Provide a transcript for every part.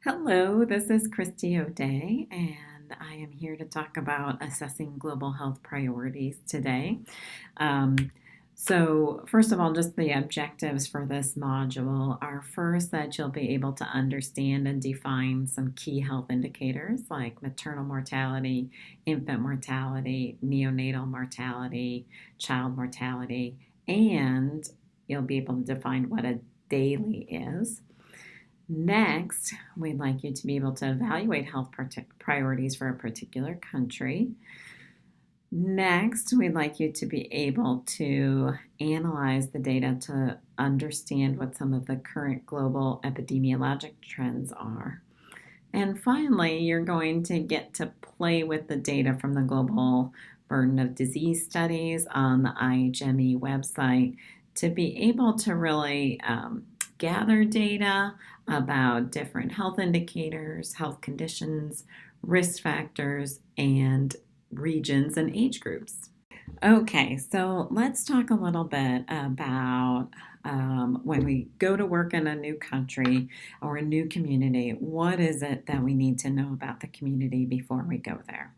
Hello, this is Christy O'Day, and I am here to talk about assessing global health priorities today. Um, first of all, just the objectives for this module are first that you'll be able to understand and define some key health indicators like maternal mortality, infant mortality, neonatal mortality, child mortality, and you'll be able to define what a Daly is. Next, we'd like you to be able to evaluate health priorities for a particular country. Next, we'd like you to be able to analyze the data to understand what some of the current global epidemiologic trends are. And finally, you're going to get to play with the data from the Global Burden of Disease Studies on the IHME website to be able to really gather data about different health indicators, health conditions, risk factors, and regions and age groups. Okay, so let's talk a little bit about when we go to work in a new country or a new community, what is it that we need to know about the community before we go there?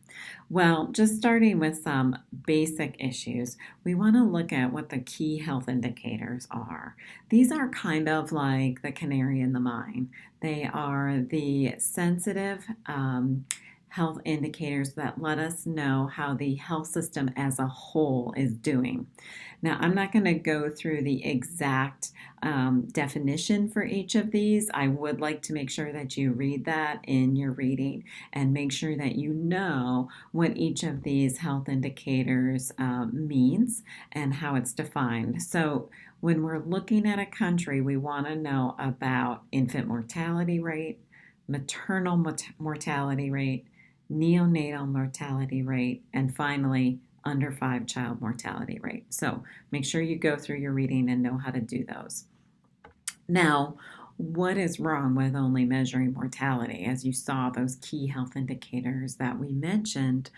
Well, just starting with some basic issues, we want to look at what the key health indicators are. These are kind of like the canary in the mine. They are the sensitive health indicators that let us know how the health system as a whole is doing. Now, I'm not going to go through the exact definition for each of these. I would like to make sure that you read that in your reading and make sure that you know what each of these health indicators means and how it's defined. So, when we're looking at a country, we want to know about infant mortality rate, maternal mortality rate, neonatal mortality rate, and finally, under 5 child mortality rate. So make sure you go through your reading and know how to do those. Now, what is wrong with only measuring mortality? As you saw, those key health indicators that we mentioned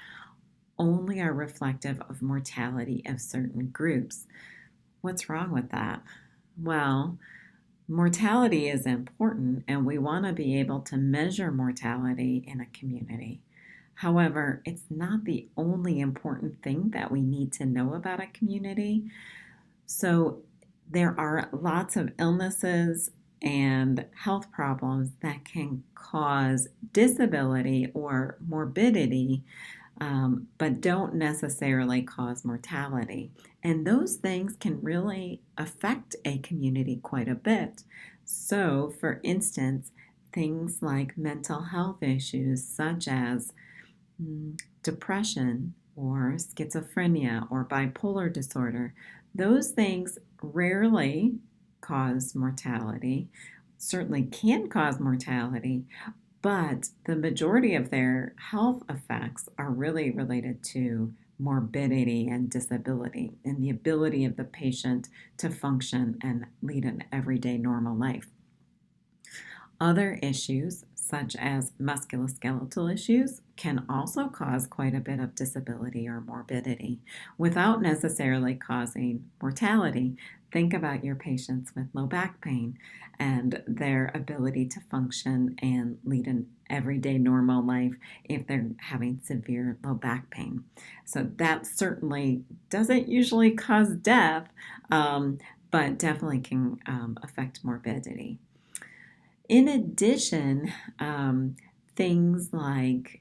only are reflective of mortality of certain groups. What's wrong with that? Well, mortality is important, and we want to be able to measure mortality in a community. However, it's not the only important thing that we need to know about a community. So, there are lots of illnesses and health problems that can cause disability or morbidity, but don't necessarily cause mortality. And those things can really affect a community quite a bit. So, for instance, things like mental health issues such as depression or schizophrenia or bipolar disorder, those things rarely cause mortality, certainly can cause mortality, but the majority of their health effects are really related to morbidity and disability and the ability of the patient to function and lead an everyday normal life. Other issues, such as musculoskeletal issues, can also cause quite a bit of disability or morbidity without necessarily causing mortality. Think about your patients with low back pain and their ability to function and lead an everyday normal life if they're having severe low back pain. So that certainly doesn't usually cause death, but definitely can affect morbidity. In addition, things like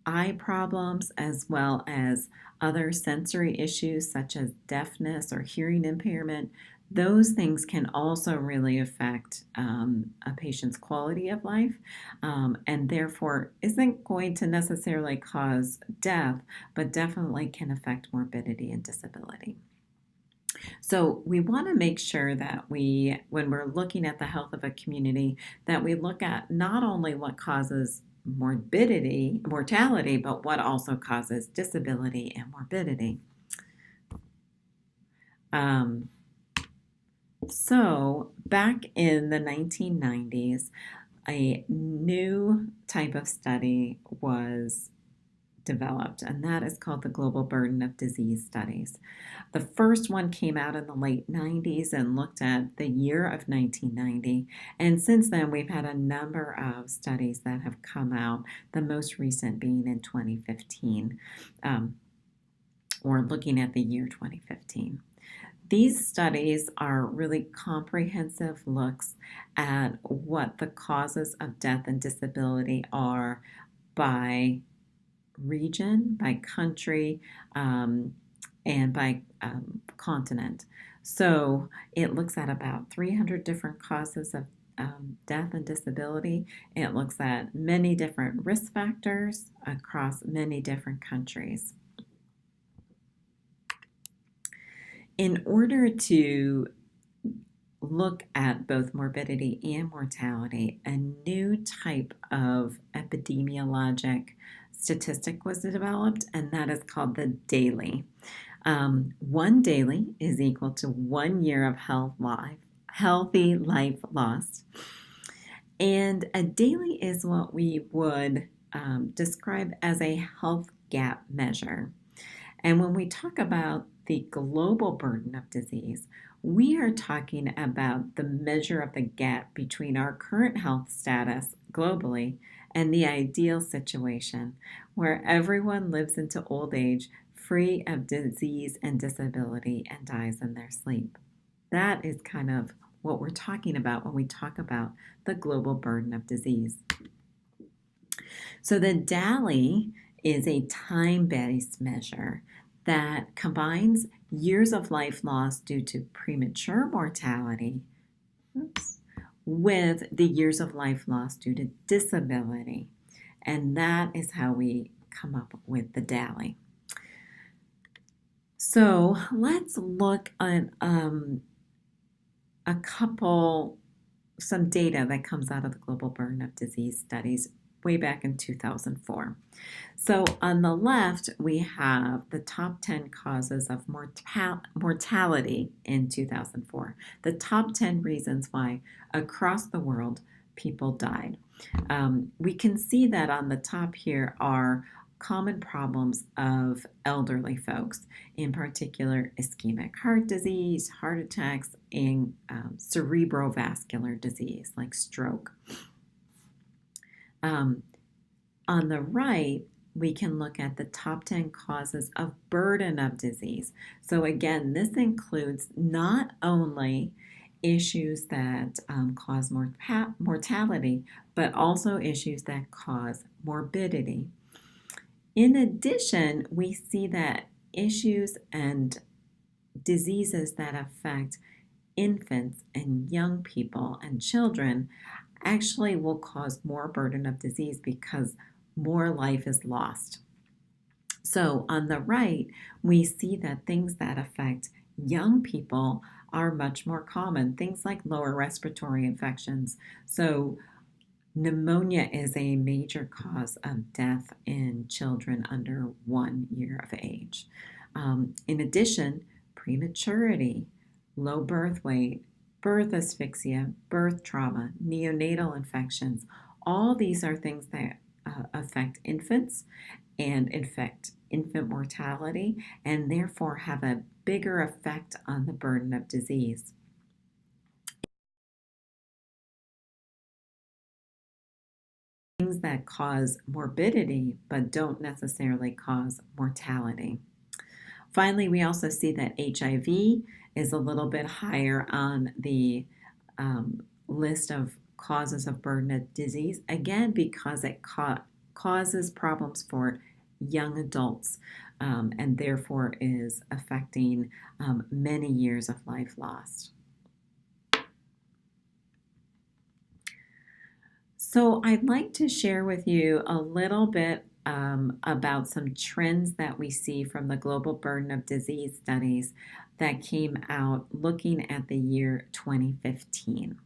eye problems as well as other sensory issues such as deafness or hearing impairment, those things can also really affect a patient's quality of life and therefore isn't going to necessarily cause death, but definitely can affect morbidity and disability. So we want to make sure that when we're looking at the health of a community, that we look at not only what causes mortality, but what also causes disability and morbidity. Um, so back in the 1990s, a new type of study was developed, and that is called the Global Burden of Disease Studies. The first one came out in the late 90s and looked at the year of 1990, and since then we've had a number of studies that have come out, the most recent being in 2015, or looking at the year 2015. These studies are really comprehensive looks at what the causes of death and disability are by region, by country, and by continent. So it looks at about 300 different causes of death and disability. It looks at many different risk factors across many different countries. In order to look at both morbidity and mortality, a new type of epidemiologic statistic was developed, and that is called the Daly. One Daly is equal to 1 year of healthy life lost. And a Daly is what we would describe as a health gap measure. And when we talk about the global burden of disease, we are talking about the measure of the gap between our current health status globally and the ideal situation where everyone lives into old age free of disease and disability and dies in their sleep. That is kind of what we're talking about when we talk about the global burden of disease. So the Daly is a time-based measure that combines years of life lost due to premature mortality with the years of life lost due to disability. And that is how we come up with the Daly. So let's look at some data that comes out of the Global Burden of Disease studies way back in 2004. So on the left, we have the top 10 causes of mortality in 2004, the top 10 reasons why across the world people died. We can see that on the top here are common problems of elderly folks, in particular ischemic heart disease, heart attacks, and cerebrovascular disease like stroke. On the right, we can look at the top 10 causes of burden of disease. So again, this includes not only issues that cause mortality, but also issues that cause morbidity. In addition, we see that issues and diseases that affect infants and young people and children actually will cause more burden of disease because more life is lost. So on the right, we see that things that affect young people are much more common, things like lower respiratory infections. So pneumonia is a major cause of death in children under 1 year of age. In addition, prematurity, low birth weight, birth asphyxia, birth trauma, neonatal infections, all these are things that affect infants and affect infant mortality and therefore have a bigger effect on the burden of disease. Things that cause morbidity but don't necessarily cause mortality. Finally, we also see that HIV is a little bit higher on the list of causes of burden of disease, again, because it causes problems for young adults and therefore is affecting many years of life lost. So I'd like to share with you a little bit about some trends that we see from the Global Burden of Disease studies that came out looking at the year 2015.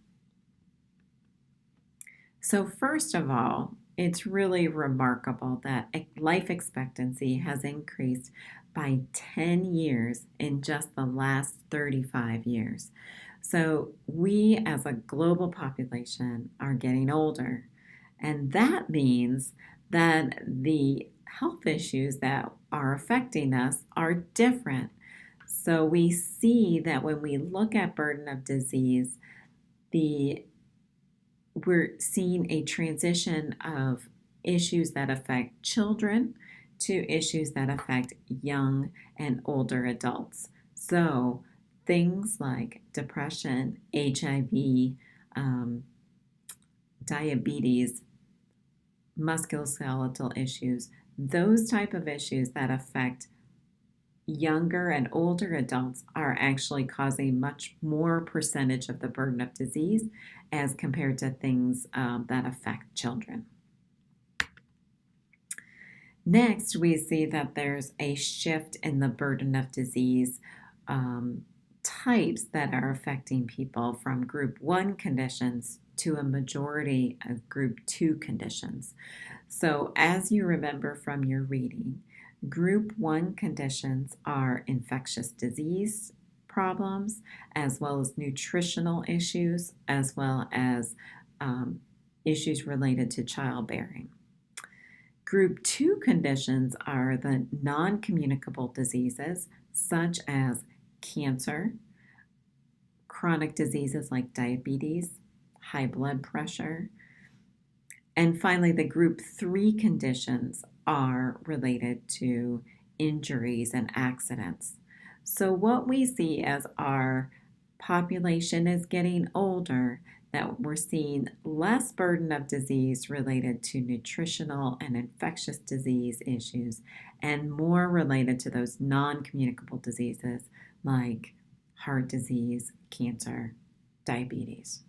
So first of all, it's really remarkable that life expectancy has increased by 10 years in just the last 35 years. So we as a global population are getting older, and that means that the health issues that are affecting us are different. So we see that when we look at burden of disease, we're seeing a transition of issues that affect children to issues that affect young and older adults. So things like depression, HIV, diabetes, musculoskeletal issues, those type of issues that affect younger and older adults are actually causing much more percentage of the burden of disease as compared to things that affect children. Next, we see that there's a shift in the burden of disease types that are affecting people from group 1 conditions to a majority of group 2 conditions. So as you remember from your reading, group 1 conditions are infectious disease problems, as well as nutritional issues, as well as issues related to childbearing. Group 2 conditions are the non-communicable diseases, such as cancer, chronic diseases like diabetes, high blood pressure, and finally, the group 3 conditions are related to injuries and accidents. So what we see as our population is getting older, that we're seeing less burden of disease related to nutritional and infectious disease issues and more related to those non-communicable diseases like heart disease, cancer, diabetes.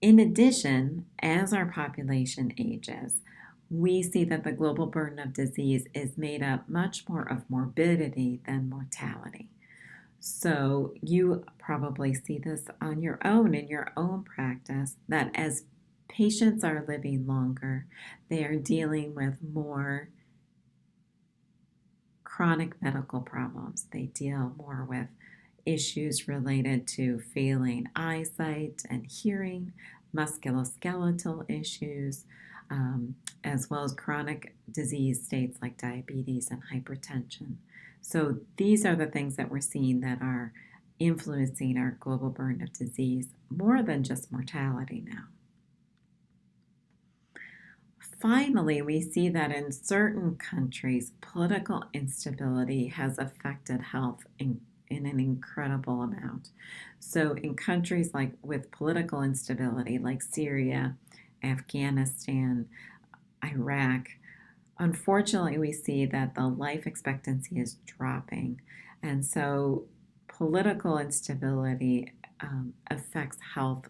In addition, as our population ages, we see that the global burden of disease is made up much more of morbidity than mortality. So you probably see this on your own in your own practice, that as patients are living longer, they are dealing with more chronic medical problems. They deal more with issues related to failing eyesight and hearing, musculoskeletal issues, as well as chronic disease states like diabetes and hypertension. So these are the things that we're seeing that are influencing our global burden of disease more than just mortality now. Finally, we see that in certain countries, political instability has affected health in an incredible amount. So in countries like with political instability, like Syria, Afghanistan, Iraq, unfortunately we see that the life expectancy is dropping. And so political instability affects health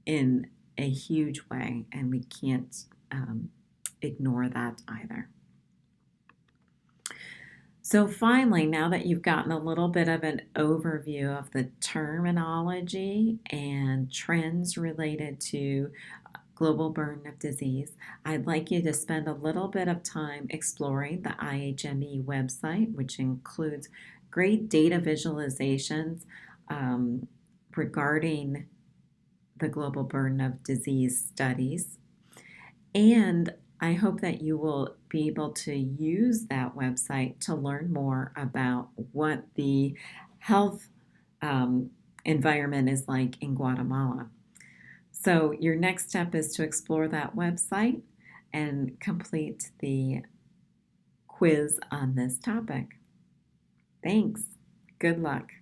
in a huge way, and we can't ignore that either. So finally, now that you've gotten a little bit of an overview of the terminology and trends related to global burden of disease, I'd like you to spend a little bit of time exploring the IHME website, which includes great data visualizations regarding the global burden of disease studies. And I hope that you will be able to use that website to learn more about what the health environment is like in Guatemala. So your next step is to explore that website and complete the quiz on this topic. Thanks. Good luck.